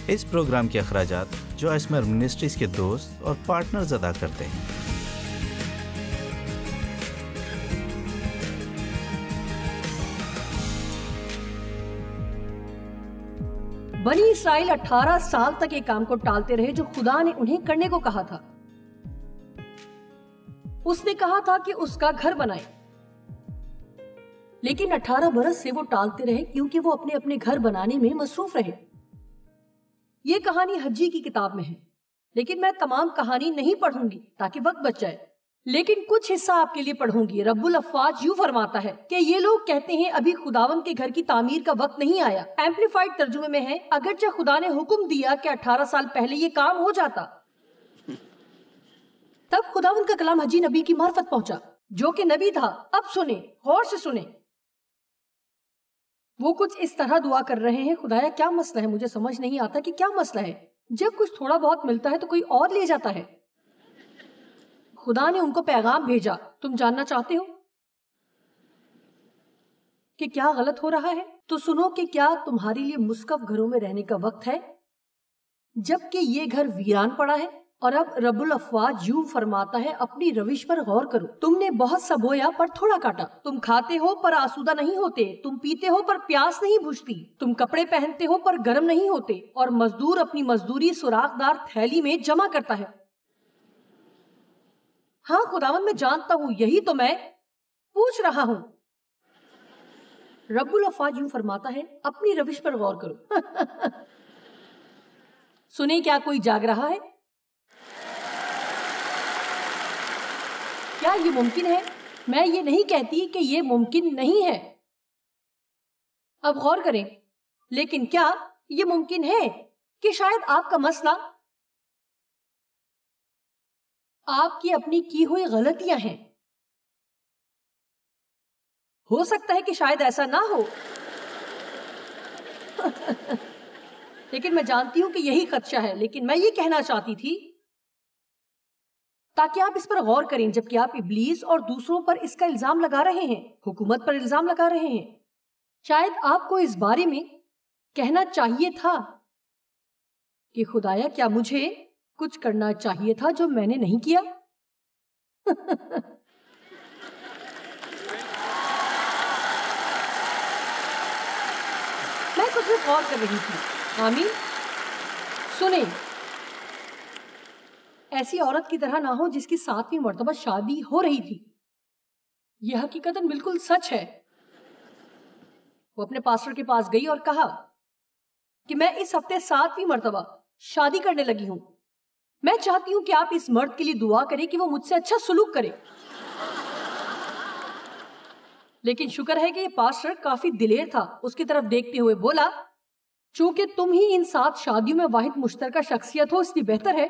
اس programme کے اخراجات جو اسمر منسٹریز کے دوست اور پارٹنرز ادا کرتے ہیں۔ بنی اسرائیل 18 سال تک یہ کام کو ٹالتے رہے جو خدا نے انہیں کرنے کو کہا تھا۔ اس نے کہا تھا کہ اس کا گھر بنائے، لیکن 18 برس سے وہ ٹالتے رہے کیونکہ وہ اپنے اپنے گھر بنانے میں مصروف رہے۔ یہ کہانی حجی کی کتاب میں ہے، لیکن میں تمام کہانی نہیں پڑھوں گی تاکہ وقت بچ جائے، لیکن کچھ حصہ آپ کے لیے پڑھوں گی۔ رب الافواج یوں فرماتا ہے کہ یہ لوگ کہتے ہیں ابھی خداوند کے گھر کی تعمیر کا وقت نہیں آیا۔ ایمپلیفائڈ ترجمے میں ہے اگرچہ خدا نے حکم دیا کہ 18 سال پہلے یہ کام ہو جاتا، تب خداوند کا کلام حجی نبی کی معرفت پہنچا جو کہ نبی تھا۔ اب سنیں، غور سے سنیں۔ وہ کچھ اس طرح دعا کر رہے ہیں، خدایا کیا مسئلہ ہے؟ مجھے سمجھ نہیں آتا کہ کیا مسئلہ ہے۔ جب کچھ تھوڑا بہت ملتا ہے تو کوئی اور لے جاتا ہے۔ خدا نے ان کو پیغام بھیجا، تم جاننا چاہتے ہو کہ کیا غلط ہو رہا ہے؟ تو سنو کہ کیا تمہارے لیے مسکف گھروں میں رہنے کا وقت ہے جبکہ یہ گھر ویران پڑا ہے؟ اور اب رب الافواج یوں فرماتا ہے اپنی روش پر غور کرو۔ تم نے بہت سا بویا پر تھوڑا کاٹا، تم کھاتے ہو پر آسودہ نہیں ہوتے، تم پیتے ہو پر پیاس نہیں بجھتی، تم کپڑے پہنتے ہو پر گرم نہیں ہوتے، اور مزدور اپنی مزدوری سوراخ دار تھیلی میں جمع کرتا ہے۔ ہاں خداوند میں جانتا ہوں، یہی تو میں پوچھ رہا ہوں۔ رب الافواج یوں فرماتا ہے اپنی روش پر غور کرو۔ سنیں، کیا کوئی جاگ رہا ہے؟ کیا یہ ممکن ہے؟ میں یہ نہیں کہتی کہ یہ ممکن نہیں ہے، اب غور کریں، لیکن کیا یہ ممکن ہے کہ شاید آپ کا مسئلہ آپ کی اپنی کی ہوئی غلطیاں ہیں؟ ہو سکتا ہے کہ شاید ایسا نہ ہو، لیکن میں جانتی ہوں کہ یہی خدشہ ہے۔ لیکن میں یہ کہنا چاہتی تھی تاکہ آپ اس پر غور کریں، جبکہ آپ ابلیس اور دوسروں پر اس کا الزام لگا رہے ہیں، حکومت پر الزام لگا رہے ہیں۔ شاید آپ کو اس بارے میں کہنا چاہیے تھا کہ خدایا کیا مجھے کچھ کرنا چاہیے تھا جو میں نے نہیں کیا؟ میں کچھ غور کر رہی تھی۔ آمین۔ سنیں، ایسی عورت کی طرح نہ ہو جس کی 7ویں مرتبہ شادی ہو رہی تھی۔ یہ حقیقتاً بالکل سچ ہے۔ وہ اپنے پاسٹر کے پاس گئی اور کہا کہ میں اس ہفتے 7ویں مرتبہ شادی کرنے لگی ہوں، میں چاہتی ہوں کہ آپ اس مرد کے لیے دعا کریں کہ وہ مجھ سے اچھا سلوک کرے۔ لیکن شکر ہے کہ یہ پاسٹر کافی دلیر تھا، اس کی طرف دیکھتے ہوئے بولا چونکہ تم ہی ان 7 شادیوں میں واحد مشترکہ شخصیت ہو، اس لیے بہتر ہے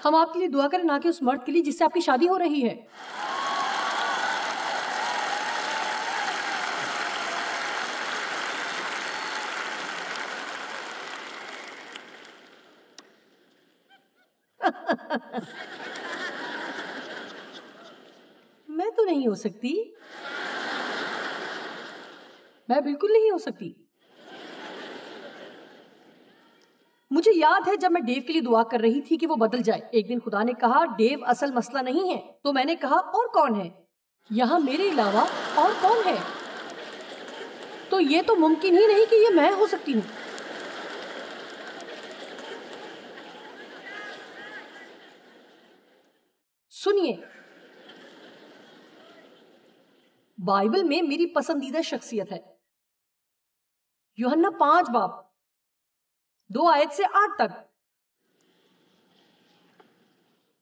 ہم آپ کے لیے دعا کریں، نہ کہ اس مرد کے لیے جس سے آپ کی شادی ہو رہی ہے۔ میں تو نہیں ہو سکتی، میں بالکل نہیں ہو سکتی۔ مجھے یاد ہے جب میں ڈیو کے لیے دعا کر رہی تھی کہ وہ بدل جائے، ایک دن خدا نے کہا ڈیو اصل مسئلہ نہیں ہے، تو میں نے کہا اور کون ہے؟ یہاں میرے علاوہ اور کون ہے؟ تو یہ تو ممکن ہی نہیں کہ یہ میں ہو سکتی ہوں۔ سنیے، بائبل میں میری پسندیدہ شخصیت ہے یوحنا 5 باب 2 آیت سے 8 تک۔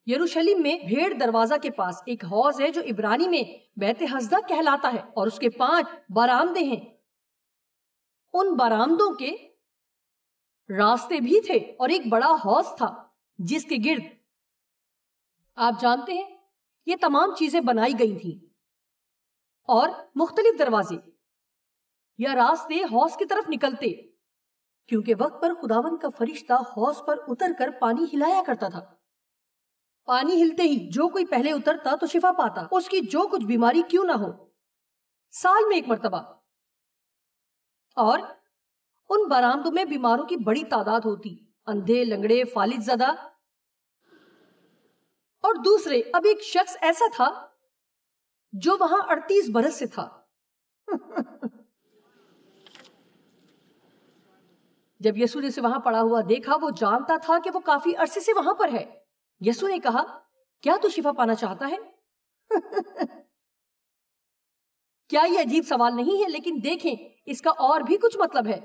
یروشلم میں بھیڑ دروازہ کے پاس ایک حوض ہے جو عبرانی میں بیت حسدہ کہلاتا ہے، اور اس کے 5 برآمدے ہیں۔ ان برآمدوں کے راستے بھی تھے اور ایک بڑا حوض تھا جس کے گرد آپ جانتے ہیں یہ تمام چیزیں بنائی گئی تھیں، اور مختلف دروازے یا راستے حوض کی طرف نکلتے، کیونکہ وقت پر خداوند کا فرشتہ حوض پر اتر کر پانی ہلایا کرتا تھا۔ پانی ہلتے ہی جو کوئی پہلے اترتا تو شفا پاتا، اس کی جو کچھ بیماری کیوں نہ ہو، سال میں 1 مرتبہ۔ اور ان برآمدوں میں بیماروں کی بڑی تعداد ہوتی، اندھے، لنگڑے، فالج زدہ. اور دوسرے، اب ایک شخص ایسا تھا جو وہاں 38 برس سے تھا. جب یسوع نے اسے وہاں پڑا ہوا دیکھا، وہ جانتا تھا کہ وہ کافی عرصے سے وہاں پر ہے. یسوع نے کہا، کیا تو شفا پانا چاہتا ہے؟ کیا یہ عجیب سوال نہیں ہے؟ لیکن دیکھیں، اس کا اور بھی کچھ مطلب ہے.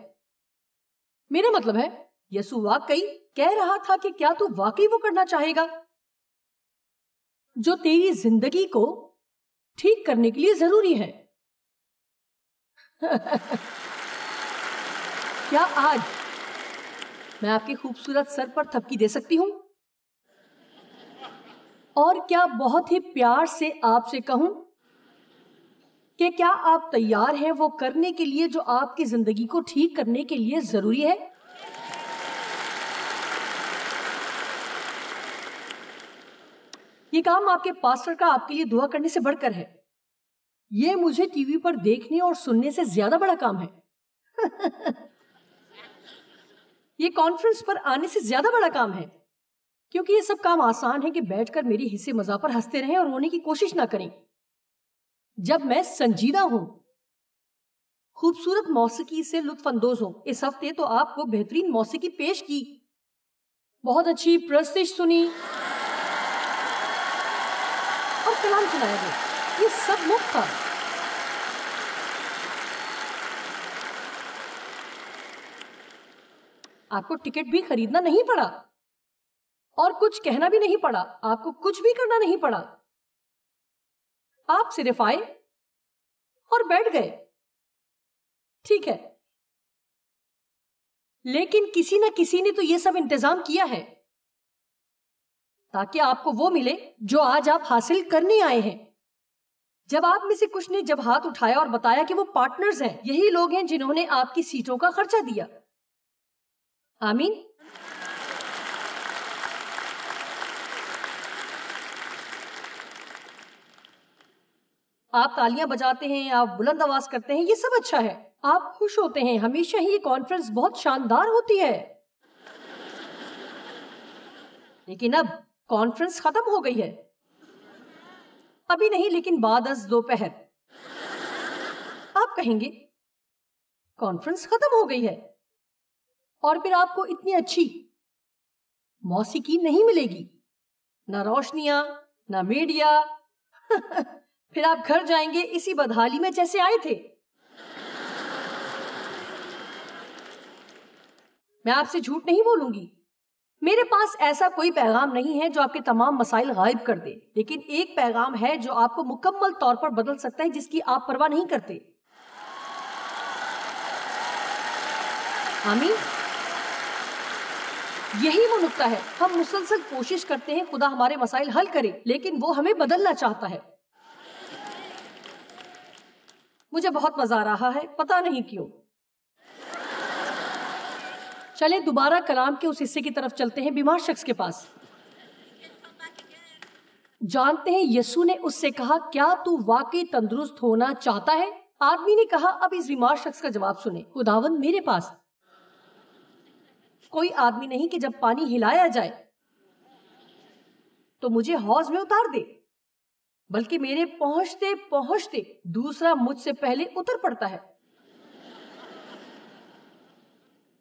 میرا مطلب ہے یسوع واقعی کہہ رہا تھا کہ کیا تو واقعی وہ کرنا چاہے گا جو تیری زندگی کو ٹھیک کرنے کے لیے ضروری ہے. کیا آج میں آپ کے خوبصورت سر پر تھپکی دے سکتی ہوں؟ اور کیا بہت ہی پیار سے آپ سے کہوں کہ کیا آپ تیار ہیں وہ کرنے کے لیے جو آپ کی زندگی کو ٹھیک کرنے کے لیے ضروری ہے؟ یہ کام آپ کے پاسٹر کا آپ کے لیے دعا کرنے سے بڑھ کر ہے. یہ مجھے ٹی وی پر دیکھنے اور سننے سے زیادہ بڑا کام ہے. یہ کانفرنس پر آنے سے زیادہ بڑا کام ہے، کیونکہ یہ سب کام آسان ہے کہ بیٹھ کر میری حصے مزاح پر ہنستے رہیں اور رونے کی کوشش نہ کریں. جب میں سنجیدہ ہوں، خوبصورت موسیقی سے لطف اندوز ہوں. اس ہفتے تو آپ کو بہترین موسیقی پیش کی، بہت اچھی پرستش سنی اور کلام سنایا گیا. یہ سب مفت تھا. آپ کو ٹکٹ بھی خریدنا نہیں پڑا اور کچھ کہنا بھی نہیں پڑا. آپ کو کچھ بھی کرنا نہیں پڑا. آپ صرف آئے اور بیٹھ گئے. ٹھیک ہے، لیکن کسی نہ کسی نے تو یہ سب انتظام کیا ہے تاکہ آپ کو وہ ملے جو آج آپ حاصل کرنے آئے ہیں. جب آپ میں سے کچھ نے جب ہاتھ اٹھایا اور بتایا کہ وہ پارٹنرز ہیں، یہی لوگ ہیں جنہوں نے آپ کی سیٹوں کا خرچہ دیا. آمین. آپ تالیاں بجاتے ہیں، آپ بلند آواز کرتے ہیں، یہ سب اچھا ہے. آپ خوش ہوتے ہیں. ہمیشہ ہی یہ کانفرنس بہت شاندار ہوتی ہے. لیکن اب کانفرنس ختم ہو گئی ہے. ابھی نہیں، لیکن بعد از دوپہر آپ کہیں گے کانفرنس ختم ہو گئی ہے، اور پھر آپ کو اتنی اچھی موسیقی نہیں ملے گی، نہ روشنیاں، نہ میڈیا. پھر آپ گھر جائیں گے اسی بدحالی میں جیسے آئے تھے. میں آپ سے جھوٹ نہیں بولوں گی. میرے پاس ایسا کوئی پیغام نہیں ہے جو آپ کے تمام مسائل غائب کر دے، لیکن ایک پیغام ہے جو آپ کو مکمل طور پر بدل سکتا ہے، جس کی آپ پرواہ نہیں کرتے. آمین. یہی وہ نقطہ ہے. ہم مسلسل کوشش کرتے ہیں خدا ہمارے مسائل حل کرے، لیکن وہ ہمیں بدلنا چاہتا ہے. مجھے بہت مزہ آ رہا ہے، پتہ نہیں کیوں. چلیں دوبارہ کلام کے اس حصے کی طرف چلتے ہیں، بیمار شخص کے پاس. جانتے ہیں یسوع نے اس سے کہا، کیا تو واقعی تندرست ہونا چاہتا ہے؟ آدمی نے کہا، اب اس بیمار شخص کا جواب سنیں. خداوند، میرے پاس کوئی آدمی نہیں کہ جب پانی ہلایا جائے تو مجھے حوض میں اتار دے، بلکہ میرے پہنچتے پہنچتے دوسرا مجھ سے پہلے اتر پڑتا ہے.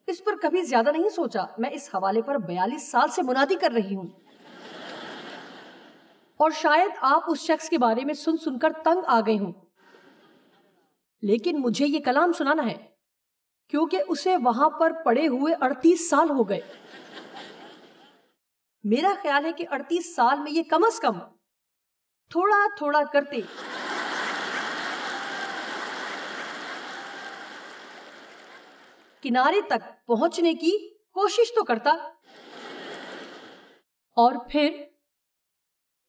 اس پر کبھی زیادہ نہیں سوچا. میں اس حوالے پر 42 سال سے منادی کر رہی ہوں، اور شاید آپ اس شخص کے بارے میں سن سن کر تنگ آ گئے ہوں، لیکن مجھے یہ کلام سنانا ہے کیونکہ اسے وہاں پر پڑے ہوئے 38 سال ہو گئے. میرا خیال ہے کہ 38 سال میں یہ کم از کم تھوڑا تھوڑا کرتے کنارے تک پہنچنے کی کوشش تو کرتا، اور پھر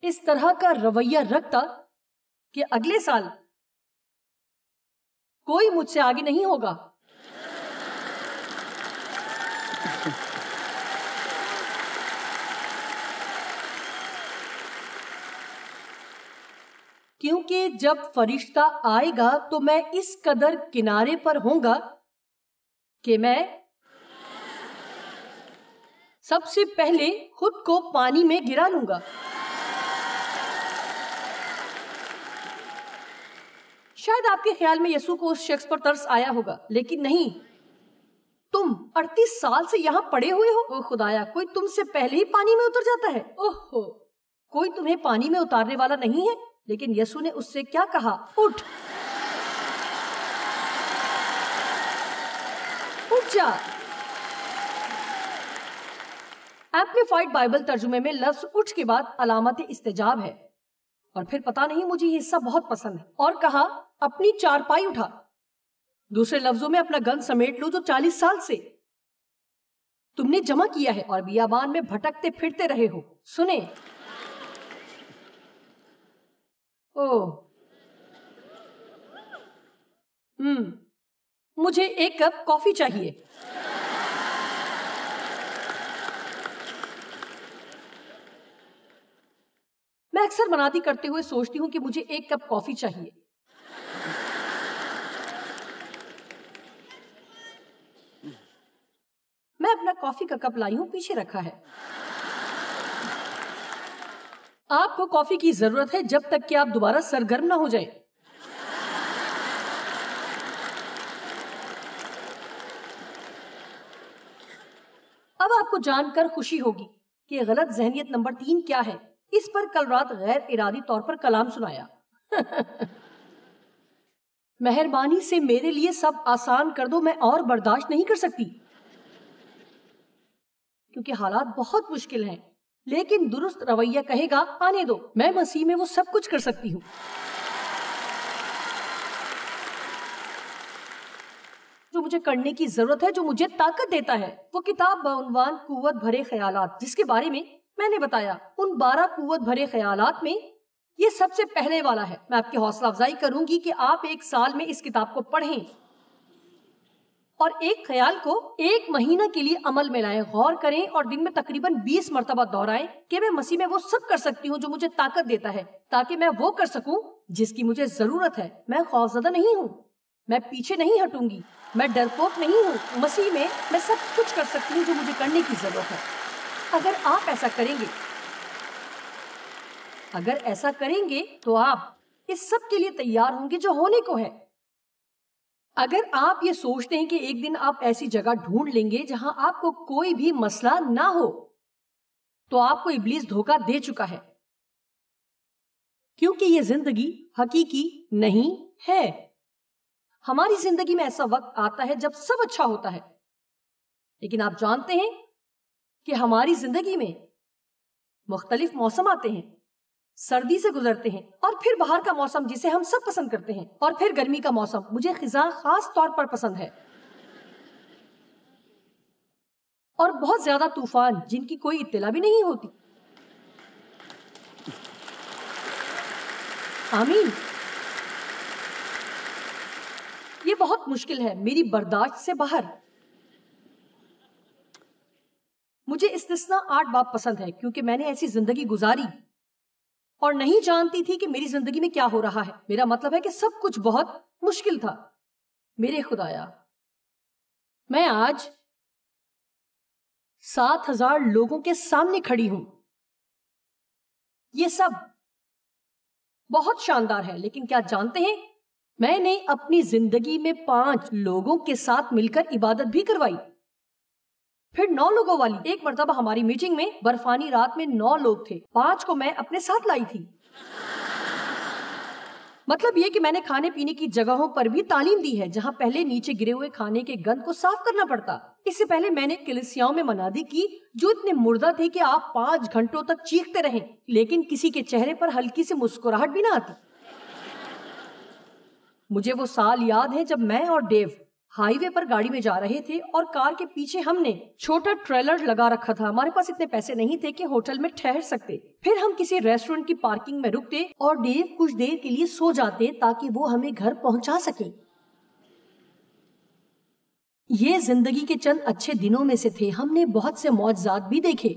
اس طرح کا رویہ رکھتا کہ اگلے سال کوئی مجھ سے آگے نہیں ہوگا. کیونکہ جب فرشتہ آئے گا تو میں اس قدر کنارے پر ہوں گا کہ میں سب سے پہلے خود کو پانی میں گرا لوں گا. شاید آپ کے خیال میں یسوع کو اس شخص پر ترس آیا ہوگا، لیکن نہیں. تم 38 سال سے یہاں پڑے ہوئے ہو. او خدایا، کوئی تم سے پہلے ہی پانی میں اتر جاتا ہے. اوہ، کوئی تمہیں پانی میں اتارنے والا نہیں ہے. لیکن یسوع نے اس سے کیا کہا؟ اٹھ جا. ایمپلیفائڈ بائبل ترجمے میں لفظ اٹھ کے بعد علامت استجاب ہے، اور پھر پتا نہیں مجھے یہ حصہ بہت پسند ہے. اور کہا اپنی چارپائی اٹھا. دوسرے لفظوں میں اپنا گن سمیٹ لو جو 40 سال سے تم نے جمع کیا ہے اور بیابان میں بھٹکتے پھرتے رہے ہو. سنیں. مجھے ایک کپ کافی چاہیے. میں اکثر منادی کرتے ہوئے سوچتی ہوں کہ مجھے ایک کپ کافی چاہیے. میں اپنا کافی کا کپ لائی ہوں، پیچھے رکھا ہے. آپ کو کافی کی ضرورت ہے جب تک کہ آپ دوبارہ سرگرم نہ ہو جائیں. اب آپ کو جان کر خوشی ہوگی کہ غلط ذہنیت نمبر 3 کیا ہے. اس پر کل رات غیر ارادی طور پر کلام سنایا. مہربانی سے میرے لیے سب آسان کر دو، میں اور برداشت نہیں کر سکتی کیونکہ حالات بہت مشکل ہیں. لیکن درست رویہ کہے گا آنے دو، میں مسیح میں وہ سب کچھ کر سکتی ہوں. جو مجھے کرنے کی ضرورت ہے، جو مجھے طاقت دیتا ہے. وہ کتاب بعنوان قوت بھرے خیالات، جس کے بارے میں نے بتایا. ان 12 قوت بھرے خیالات میں یہ سب سے پہلے والا ہے. میں آپ کی حوصلہ افزائی کروں گی کہ آپ 1 سال میں اس کتاب کو پڑھیں اور ایک خیال کو 1 مہینہ کے لیے عمل میں لائیں. غور کریں اور دن میں تقریباً 20 مرتبہ دہرائیں کہ میں مسیح میں وہ سب کر سکتی ہوں جو مجھے طاقت دیتا ہے، تاکہ میں وہ کر سکوں جس کی مجھے ضرورت ہے. میں خوفزدہ نہیں ہوں، میں پیچھے نہیں ہٹوں گی، میں ڈرپوک نہیں ہوں. مسیح میں سب کچھ کر سکتی ہوں جو مجھے کرنے کی ضرورت ہے. اگر آپ ایسا کریں گے تو آپ اس سب کے لیے تیار ہوں گے جو ہونے کو ہے. اگر آپ یہ سوچتے ہیں کہ ایک دن آپ ایسی جگہ ڈھونڈ لیں گے جہاں آپ کو کوئی بھی مسئلہ نہ ہو، تو آپ کو ابلیس دھوکہ دے چکا ہے، کیونکہ یہ زندگی حقیقی نہیں ہے. ہماری زندگی میں ایسا وقت آتا ہے جب سب اچھا ہوتا ہے، لیکن آپ جانتے ہیں کہ ہماری زندگی میں مختلف موسم آتے ہیں. سردی سے گزرتے ہیں، اور پھر باہر کا موسم جسے ہم سب پسند کرتے ہیں، اور پھر گرمی کا موسم. مجھے خزاں خاص طور پر پسند ہے. اور بہت زیادہ طوفان جن کی کوئی اطلاع بھی نہیں ہوتی. آمین. یہ بہت مشکل ہے، میری برداشت سے باہر. مجھے استثناء 8 باب پسند ہے کیونکہ میں نے ایسی زندگی گزاری اور نہیں جانتی تھی کہ میری زندگی میں کیا ہو رہا ہے. میرا مطلب ہے کہ سب کچھ بہت مشکل تھا. میرے خدایا، میں آج 7,000 لوگوں کے سامنے کھڑی ہوں. یہ سب بہت شاندار ہے، لیکن کیا جانتے ہیں میں نے اپنی زندگی میں 5 لوگوں کے ساتھ مل کر عبادت بھی کروائی، پھر 9 لوگوں والی. ایک مرتبہ ہماری میٹنگ میں برفانی رات میں 9 لوگ تھے، 5 کو میں اپنے ساتھ لائی تھی. مطلب یہ کہ میں نے کھانے پینے کی جگہوں پر بھی تعلیم دی ہے جہاں پہلے نیچے گرے ہوئے کھانے کے گند کو صاف کرنا پڑتا. اس سے پہلے میں نے کلیسیاؤں میں منادی کی جو اتنے مردہ تھے کہ آپ 5 گھنٹوں تک چیختے رہیں لیکن کسی کے چہرے پر ہلکی سی مسکراہٹ بھی نہ آتی. مجھے وہ سال یاد ہے جب میں اور ڈیو ہائی وے پر گاڑی میں جا رہے تھے اور کار کے پیچھے ہم نے چھوٹا ٹریلر لگا رکھا تھا. ہمارے پاس اتنے پیسے نہیں تھے کہ ہوٹل میں ٹھہر سکتے. پھر ہم کسی ریسٹورنٹ کی پارکنگ میں رکتے اور ڈیو کچھ دیر کے لیے سو جاتے تاکہ وہ ہمیں گھر پہنچا سکے. یہ زندگی کے چند اچھے دنوں میں سے تھے. ہم نے بہت سے معجزات بھی دیکھے.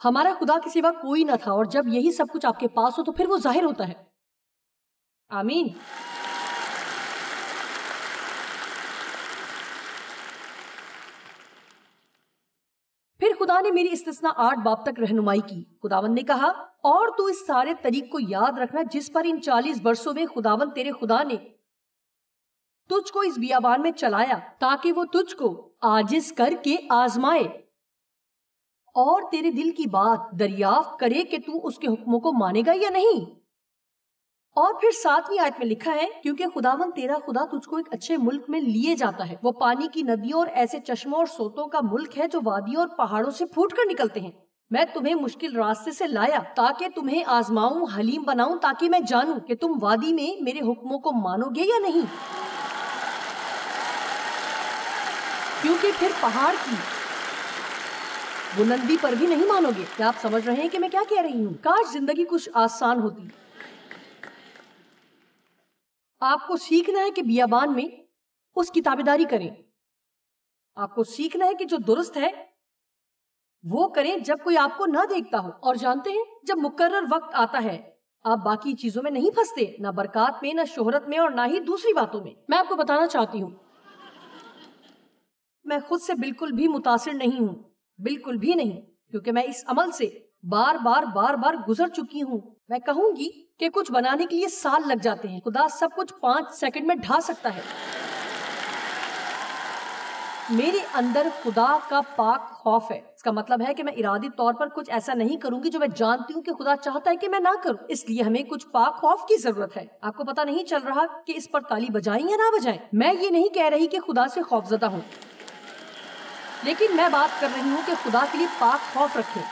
ہمارا خدا کے سوا کوئی نہ تھا، اور جب یہی سب کچھ آپ کے پاس ہو تو پھر وہ ظاہر ہوتا ہے. آمین. پھر خدا نے میری استثناء 8 باب تک رہنمائی کی۔ خداوند نے کہا، اور تو اس سارے طریق کو یاد رکھنا جس پر ان 40 برسوں میں خداوند تیرے خدا نے تجھ کو اس بیابان میں چلایا، تاکہ وہ تجھ کو عاجز کر کے آزمائے اور تیرے دل کی بات دریافت کرے کہ تو اس کے حکموں کو مانے گا یا نہیں۔ اور پھر 7ویں آیت میں لکھا ہے، کیونکہ خداوند تیرا خدا تجھ کو ایک اچھے ملک میں لیے جاتا ہے، وہ پانی کی ندیوں اور ایسے چشموں اور سوتوں کا ملک ہے جو وادیوں اور پہاڑوں سے پھوٹ کر نکلتے ہیں۔ میں تمہیں مشکل راستے سے لایا تاکہ تمہیں آزماؤں، حلیم بناؤں، تاکہ میں جانوں کہ تم وادی میں میرے حکموں کو مانو گے یا نہیں، کیونکہ پھر پہاڑ کی بلندی پر بھی نہیں مانو گے۔ کیا آپ سمجھ رہے ہیں کہ میں کیا کہہ رہی ہوں؟ کاش زندگی کچھ آسان ہوتی۔ آپ کو سیکھنا ہے کہ بیابان میں اس کی تابعداری کریں۔ آپ کو سیکھنا ہے کہ جو درست ہے وہ کریں جب کوئی آپ کو نہ دیکھتا ہو۔ اور جانتے ہیں، جب مقرر وقت آتا ہے آپ باقی چیزوں میں نہیں پھنستے، نہ برکات میں، نہ شہرت میں، اور نہ ہی دوسری باتوں میں۔ میں آپ کو بتانا چاہتی ہوں، میں خود سے بالکل بھی متاثر نہیں ہوں، بالکل بھی نہیں، کیونکہ میں اس عمل سے بار بار گزر چکی ہوں۔ میں کہوں گی کہ کچھ بنانے کے لیے سال لگ جاتے ہیں، خدا سب کچھ 5 سیکنڈ میں ڈھا سکتا ہے۔ میرے اندر خدا کا پاک خوف ہے۔ اس کا مطلب ہے کہ میں ارادی طور پر کچھ ایسا نہیں کروں گی جو میں جانتی ہوں کہ خدا چاہتا ہے کہ میں نہ کروں۔ اس لیے ہمیں کچھ پاک خوف کی ضرورت ہے۔ آپ کو پتہ نہیں چل رہا کہ اس پر تالی بجائیں یا نہ بجائیں۔ میں یہ نہیں کہہ رہی کہ خدا سے خوف زدہ ہوں، لیکن میں بات کر رہی ہوں کہ خدا کے لیے پاک خوف رکھیں۔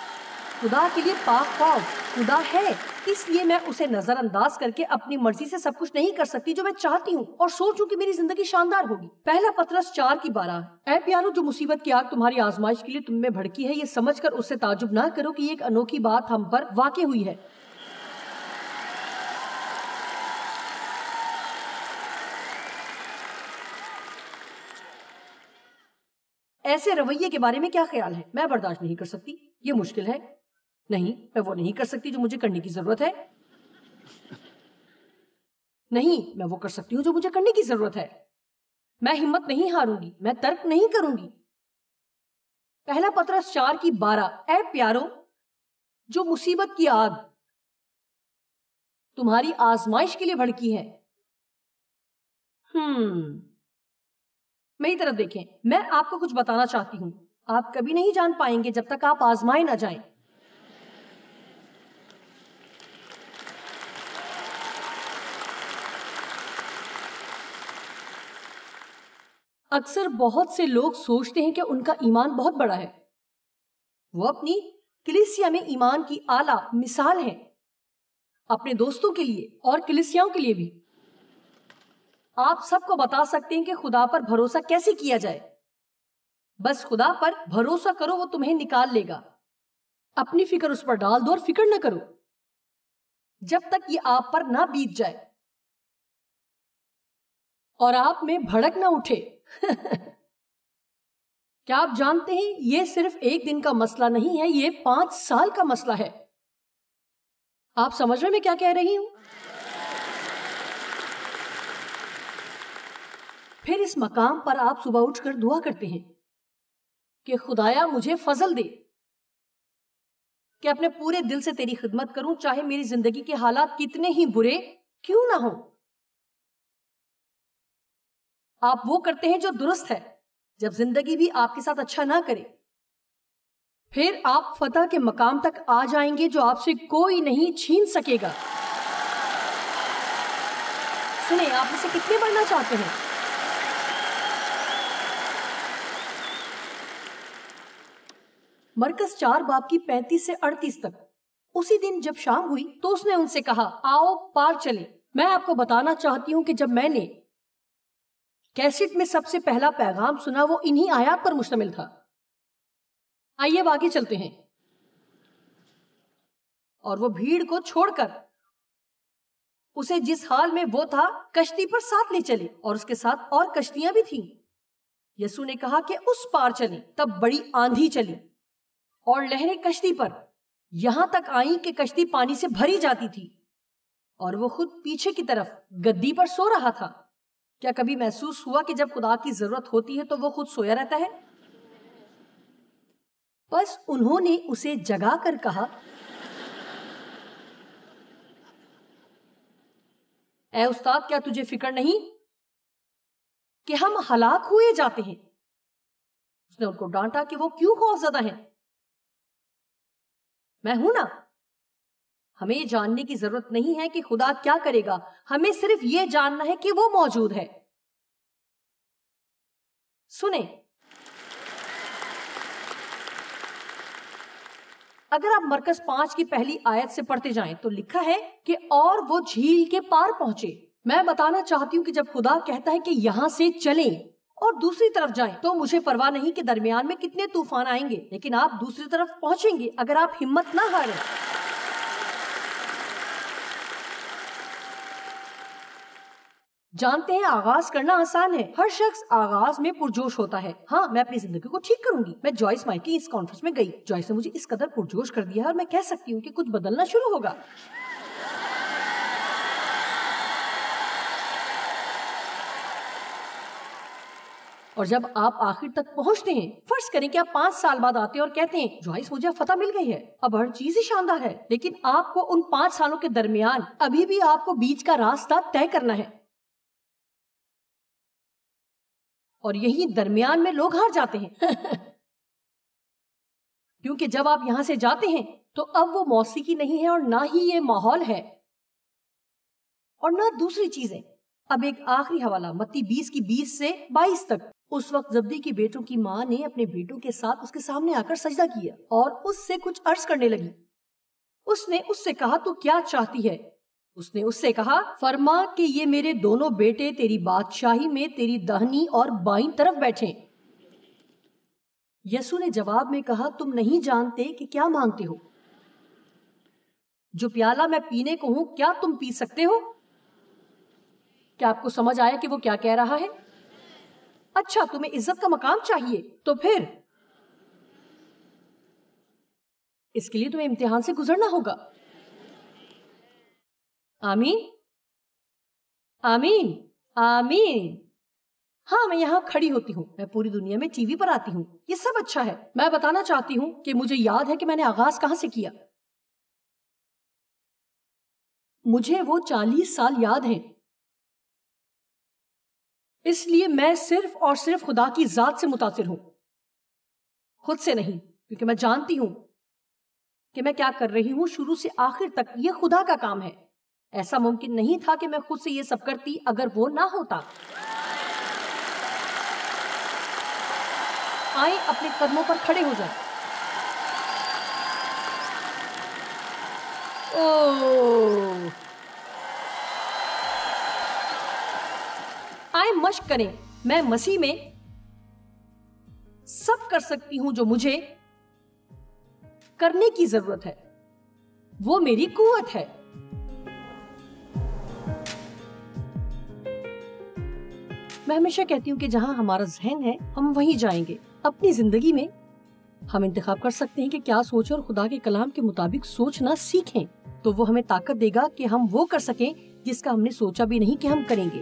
خدا کے لیے پاک خوف خدا ہے، اس لیے میں اسے نظر انداز کر کے اپنی مرضی سے سب کچھ نہیں کر سکتی جو میں چاہتی ہوں اور سوچوں کہ میری زندگی شاندار ہوگی۔ پہلا پطرس 4:12، اے پیارو، جو مصیبت کی آگ تمہاری آزمائش کے لیے تم میں بھڑکی ہے، یہ سمجھ کر اس سے تعجب نہ کرو کہ یہ ایک انوکھی بات ہم پر واقع ہوئی ہے۔ ایسے رویے کے بارے میں کیا خیال ہے؟ میں برداشت نہیں کر سکتی، یہ مشکل ہے، نہیں، میں وہ نہیں کر سکتی جو مجھے کرنے کی ضرورت ہے، نہیں، میں وہ کر سکتی ہوں جو مجھے کرنے کی ضرورت ہے۔ میں ہمت نہیں ہاروں گی، میں ترک نہیں کروں گی۔ پہلا پطرس 4:12، اے پیارو، جو مصیبت کی آگ تمہاری آزمائش کے لیے بھڑکی ہے۔ میری طرف دیکھیں، میں آپ کو کچھ بتانا چاہتی ہوں، آپ کبھی نہیں جان پائیں گے جب تک آپ آزمائے نہ جائیں۔ اکثر بہت سے لوگ سوچتے ہیں کہ ان کا ایمان بہت بڑا ہے، وہ اپنی کلیسیا میں ایمان کی اعلیٰ مثال ہیں، اپنے دوستوں کے لیے اور کلیسیاؤں کے لیے بھی۔ آپ سب کو بتا سکتے ہیں کہ خدا پر بھروسہ کیسے کیا جائے۔ بس خدا پر بھروسہ کرو، وہ تمہیں نکال لے گا۔ اپنی فکر اس پر ڈال دو اور فکر نہ کرو جب تک یہ آپ پر نہ بیت جائے اور آپ میں بھڑک نہ اٹھے۔ کیا آپ جانتے ہیں یہ صرف ایک دن کا مسئلہ نہیں ہے، یہ 5 سال کا مسئلہ ہے۔ آپ سمجھ رہے میں کیا کہہ رہی ہوں؟ پھر اس مقام پر آپ صبح اٹھ کر دعا کرتے ہیں کہ خدایا مجھے فضل دے کہ اپنے پورے دل سے تیری خدمت کروں، چاہے میری زندگی کے حالات کتنے ہی برے کیوں نہ ہوں۔ آپ وہ کرتے ہیں جو درست ہے جب زندگی بھی آپ کے ساتھ اچھا نہ کرے۔ پھر آپ فتح کے مقام تک آ جائیں گے جو آپ سے کوئی نہیں چھین سکے گا۔ سنیں، آپ اسے کتنے بڑھنا چاہتے ہیں؟ مرکز 4:35 سے 38 تک۔ اسی دن جب شام ہوئی تو اس نے ان سے کہا، آؤ پار چلیں۔ میں آپ کو بتانا چاہتی ہوں کہ جب میں نے کیسٹ میں سب سے پہلا پیغام سنا وہ انہی آیات پر مشتمل تھا۔ آئیے اب آگے چلتے ہیں۔ اور وہ بھیڑ کو چھوڑ کر اسے جس حال میں وہ تھا کشتی پر ساتھ لے چلے، اور اس کے ساتھ اور کشتیاں بھی تھیں۔ یسوع نے کہا کہ اس پار چلیں۔ تب بڑی آندھی چلی اور لہریں کشتی پر یہاں تک آئیں کہ کشتی پانی سے بھری جاتی تھی، اور وہ خود پیچھے کی طرف گدی پر سو رہا تھا۔ کیا کبھی محسوس ہوا کہ جب خدا کی ضرورت ہوتی ہے تو وہ خود سویا رہتا ہے؟ بس انہوں نے اسے جگا کر کہا، اے استاد، کیا تجھے فکر نہیں کہ ہم ہلاک ہوئے جاتے ہیں؟ اس نے ان کو ڈانٹا کہ وہ کیوں خوفزدہ ہیں؟ میں ہوں نا۔ ہمیں یہ جاننے کی ضرورت نہیں ہے کہ خدا کیا کرے گا، ہمیں صرف یہ جاننا ہے کہ وہ موجود ہے۔ سنیں، اگر آپ مرکز 5 کی پہلی آیت سے پڑھتے جائیں تو لکھا ہے کہ اور وہ جھیل کے پار پہنچے۔ میں بتانا چاہتی ہوں کہ جب خدا کہتا ہے کہ یہاں سے چلیں اور دوسری طرف جائیں تو مجھے پرواہ نہیں کہ درمیان میں کتنے طوفان آئیں گے، لیکن آپ دوسری طرف پہنچیں گے اگر آپ ہمت نہ ہاریں۔ جانتے ہیں آغاز کرنا آسان ہے، ہر شخص آغاز میں پرجوش ہوتا ہے۔ ہاں، میں اپنی زندگی کو ٹھیک کروں گی۔ میں جوائس مائی کی اس کانفرنس میں گئی، جوائس نے مجھے اس قدر پرجوش کر دیا ہے اور میں کہہ سکتی ہوں کہ کچھ بدلنا شروع ہوگا۔ اور جب آپ آخر تک پہنچتے ہیں، فرض کریں کہ آپ 5 سال بعد آتے ہیں اور کہتے ہیں جوائس مجھے فتح مل گئی ہے، اب ہر چیز ہی شاندار ہے، لیکن آپ کو ان 5 سالوں کے درمیان ابھی بھی آپ کو بیچ کا راستہ طے کرنا ہے، اور یہی درمیان میں لوگ ہار جاتے ہیں۔ کیونکہ جب آپ یہاں سے جاتے ہیں تو اب وہ موسیقی نہیں ہے اور نہ ہی یہ ماحول ہے اور نہ دوسری چیزیں۔ اب ایک آخری حوالہ، متی 20 کی 20 سے 22 تک۔ اس وقت زبدی کی بیٹوں کی ماں نے اپنے بیٹوں کے ساتھ اس کے سامنے آ کر سجدہ کیا اور اس سے کچھ عرض کرنے لگی۔ اس نے اس سے کہا، تو کیا چاہتی ہے؟ اس نے اس سے کہا، فرما کہ یہ میرے دونوں بیٹے تیری بادشاہی میں تیری داہنی اور بائیں طرف بیٹھیں۔ یسوع نے جواب میں کہا، تم نہیں جانتے کہ کیا مانگتے ہو۔ جو پیالہ میں پینے کو ہوں کیا تم پی سکتے ہو؟ کیا آپ کو سمجھ آیا کہ وہ کیا کہہ رہا ہے؟ اچھا، تمہیں عزت کا مقام چاہیے، تو پھر اس کے لیے تمہیں امتحان سے گزرنا ہوگا۔ آمین، آمین، آمین۔ ہاں، میں یہاں کھڑی ہوتی ہوں، میں پوری دنیا میں ٹی وی پر آتی ہوں، یہ سب اچھا ہے۔ میں بتانا چاہتی ہوں کہ مجھے یاد ہے کہ میں نے آغاز کہاں سے کیا۔ مجھے وہ 40 سال یاد ہیں، اس لیے میں صرف اور صرف خدا کی ذات سے متاثر ہوں، خود سے نہیں، کیونکہ میں جانتی ہوں کہ میں کیا کر رہی ہوں شروع سے آخر تک۔ یہ خدا کا کام ہے۔ ایسا ممکن نہیں تھا کہ میں خود سے یہ سب کرتی اگر وہ نہ ہوتا۔ آئیں اپنے قدموں پر کھڑے ہو جائیں۔ آئیں مشق کریں۔ میں مسیح میں سب کر سکتی ہوں جو مجھے کرنے کی ضرورت ہے، وہ میری قوت ہے۔ میں ہمیشہ کہتی ہوں کہ جہاں ہمارا ذہن ہے ہم وہیں جائیں گے۔ اپنی زندگی میں ہم انتخاب کر سکتے ہیں کہ کیا سوچیں اور خدا کے کلام کے مطابق سوچنا سیکھیں، تو وہ ہمیں طاقت دے گا کہ ہم وہ کر سکیں جس کا ہم نے سوچا بھی نہیں کہ ہم کریں گے۔